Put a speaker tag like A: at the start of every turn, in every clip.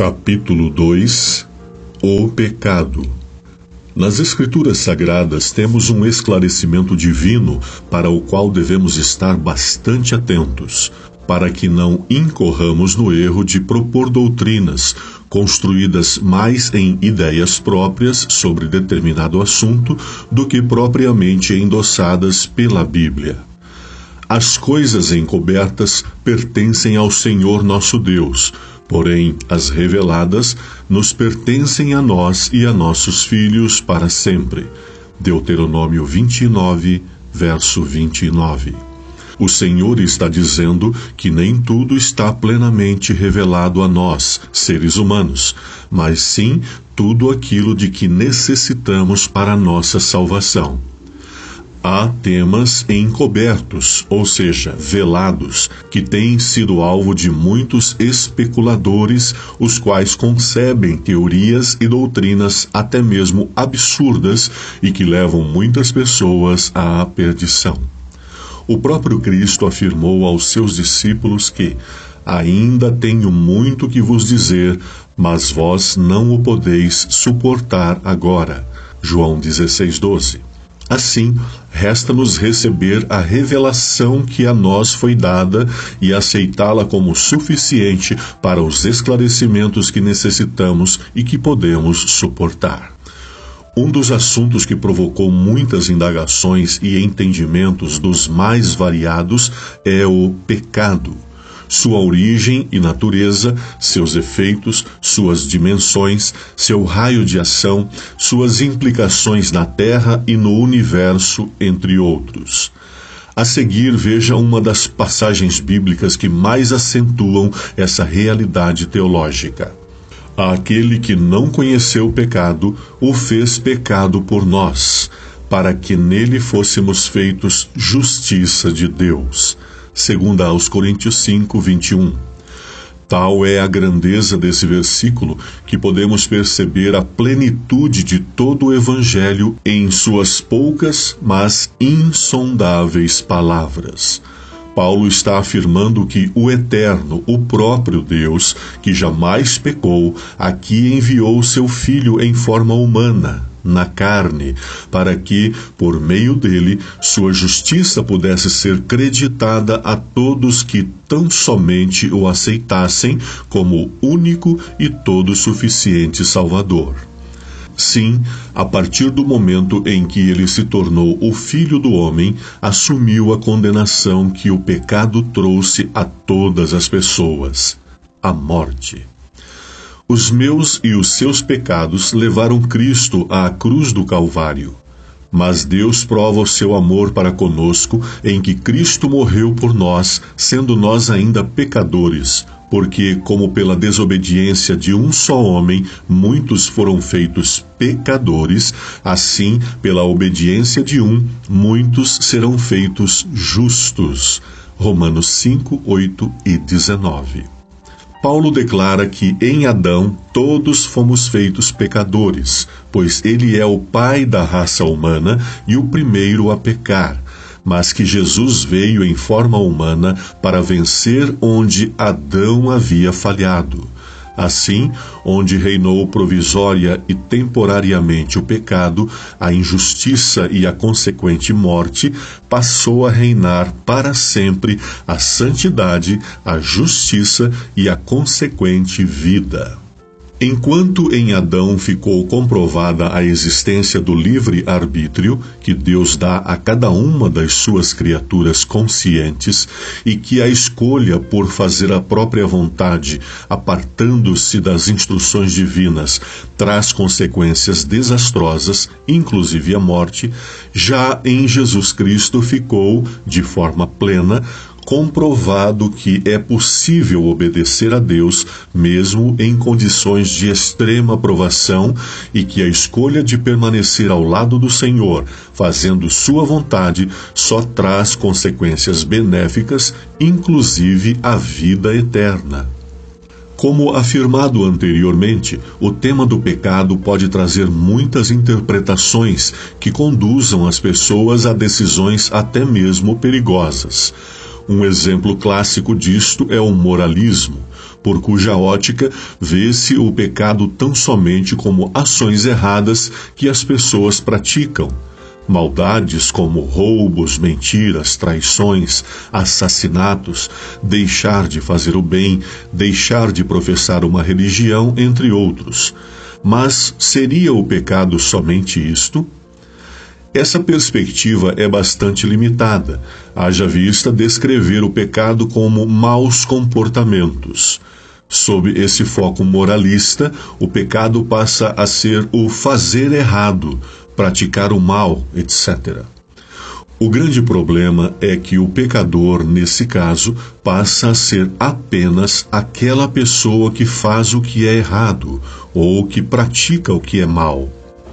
A: Capítulo 2 O pecado. Nas Escrituras Sagradas temos um esclarecimento divino para o qual devemos estar bastante atentos, para que não incorramos no erro de propor doutrinas construídas mais em ideias próprias sobre determinado assunto do que propriamente endossadas pela Bíblia. As coisas encobertas pertencem ao Senhor nosso Deus, porém as reveladas nos pertencem a nós e a nossos filhos para sempre. Deuteronômio 29, verso 29. O Senhor está dizendo que nem tudo está plenamente revelado a nós, seres humanos, mas sim tudo aquilo de que necessitamos para a nossa salvação. Há temas encobertos, ou seja, velados, que têm sido alvo de muitos especuladores, os quais concebem teorias e doutrinas até mesmo absurdas e que levam muitas pessoas à perdição. O próprio Cristo afirmou aos seus discípulos que ainda tenho muito que vos dizer, mas vós não o podeis suportar agora. João 16:12. Assim, resta-nos receber a revelação que a nós foi dada e aceitá-la como suficiente para os esclarecimentos que necessitamos e que podemos suportar. Um dos assuntos que provocou muitas indagações e entendimentos dos mais variados é o pecado. Sua origem e natureza, seus efeitos, suas dimensões, seu raio de ação, suas implicações na Terra e no universo, entre outros. A seguir, veja uma das passagens bíblicas que mais acentuam essa realidade teológica. Aquele que não conheceu o pecado, o fez pecado por nós, para que nele fôssemos feitos justiça de Deus. 2 aos Coríntios 5, 21. Tal é a grandeza desse versículo que podemos perceber a plenitude de todo o Evangelho em suas poucas, mas insondáveis palavras. Paulo está afirmando que o Eterno, o próprio Deus, que jamais pecou, aqui enviou seu Filho em forma humana, na carne, para que, por meio dele, sua justiça pudesse ser creditada a todos que tão somente o aceitassem como único e todo suficiente Salvador. Sim, a partir do momento em que ele se tornou o Filho do Homem, assumiu a condenação que o pecado trouxe a todas as pessoas, a morte. Os meus e os seus pecados levaram Cristo à cruz do Calvário. Mas Deus prova o seu amor para conosco em que Cristo morreu por nós, sendo nós ainda pecadores, porque, como pela desobediência de um só homem, muitos foram feitos pecadores, assim, pela obediência de um, muitos serão feitos justos. Romanos 5, 8 e 19. Paulo declara que em Adão todos fomos feitos pecadores, pois ele é o pai da raça humana e o primeiro a pecar, mas que Jesus veio em forma humana para vencer onde Adão havia falhado. Assim, onde reinou provisória e temporariamente o pecado, a injustiça e a consequente morte, passou a reinar para sempre a santidade, a justiça e a consequente vida. Enquanto em Adão ficou comprovada a existência do livre-arbítrio que Deus dá a cada uma das suas criaturas conscientes e que a escolha por fazer a própria vontade, apartando-se das instruções divinas, traz consequências desastrosas, inclusive a morte, já em Jesus Cristo ficou, de forma plena, comprovado que é possível obedecer a Deus mesmo em condições de extrema provação e que a escolha de permanecer ao lado do Senhor, fazendo sua vontade, só traz consequências benéficas, inclusive a vida eterna. Como afirmado anteriormente, o tema do pecado pode trazer muitas interpretações que conduzam as pessoas a decisões até mesmo perigosas. Um exemplo clássico disto é o moralismo. por cuja ótica vê-se o pecado tão somente como ações erradas que as pessoas praticam. Maldades como roubos, mentiras, traições, assassinatos, deixar de fazer o bem, deixar de professar uma religião, entre outros. Mas seria o pecado somente isto? Essa perspectiva é bastante limitada, haja vista descrever o pecado como maus comportamentos. Sob esse foco moralista, o pecado passa a ser o fazer errado, praticar o mal, etc. O grande problema é que o pecador, nesse caso, passa a ser apenas aquela pessoa que faz o que é errado ou que pratica o que é mal.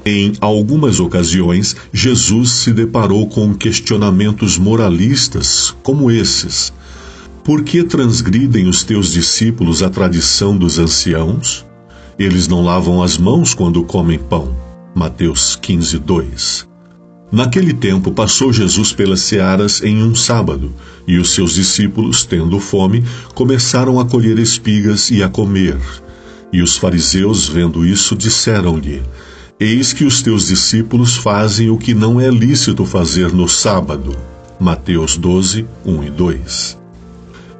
A: Em algumas ocasiões, Jesus se deparou com questionamentos moralistas como esses. Por que transgridem os teus discípulos a tradição dos anciãos? Eles não lavam as mãos quando comem pão. Mateus 15:2. Naquele tempo passou Jesus pelas searas em um sábado, e os seus discípulos, tendo fome, começaram a colher espigas e a comer. E os fariseus, vendo isso, disseram-lhe: Eis que os teus discípulos fazem o que não é lícito fazer no sábado. Mateus 12, 1 e 2.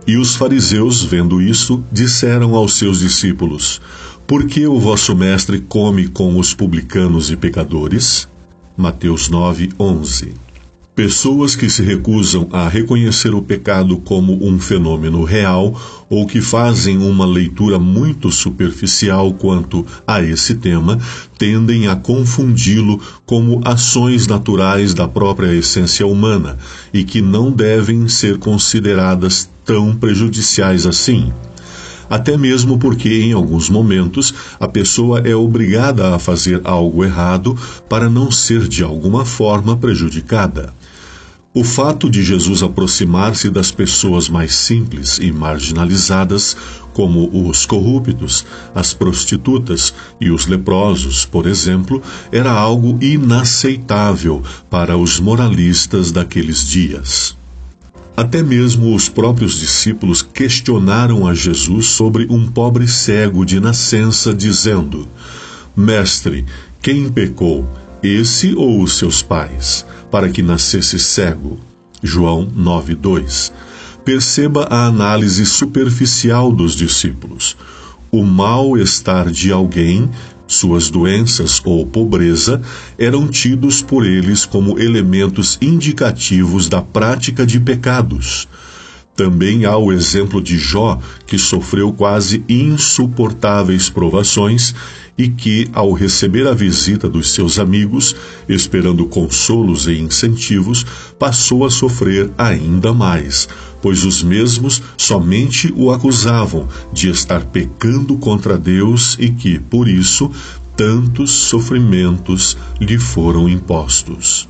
A: E os fariseus, vendo isso, disseram aos seus discípulos: Por que o vosso mestre come com os publicanos e pecadores? Mateus 9, 11. Pessoas que se recusam a reconhecer o pecado como um fenômeno real ou que fazem uma leitura muito superficial quanto a esse tema, tendem a confundi-lo como ações naturais da própria essência humana e que não devem ser consideradas tão prejudiciais assim. Até mesmo porque, em alguns momentos, a pessoa é obrigada a fazer algo errado para não ser de alguma forma prejudicada. O fato de Jesus aproximar-se das pessoas mais simples e marginalizadas, como os corruptos, as prostitutas e os leprosos, por exemplo, era algo inaceitável para os moralistas daqueles dias. Até mesmo os próprios discípulos questionaram a Jesus sobre um pobre cego de nascença, dizendo: Mestre, quem pecou, esse ou os seus pais, para que nascesse cego? João 9:2. Perceba a análise superficial dos discípulos. O mal-estar de alguém, suas doenças ou pobreza, eram tidos por eles como elementos indicativos da prática de pecados. Também há o exemplo de Jó, que sofreu quase insuportáveis provações e que, ao receber a visita dos seus amigos, esperando consolos e incentivos, passou a sofrer ainda mais, pois os mesmos somente o acusavam de estar pecando contra Deus e que, por isso, tantos sofrimentos lhe foram impostos.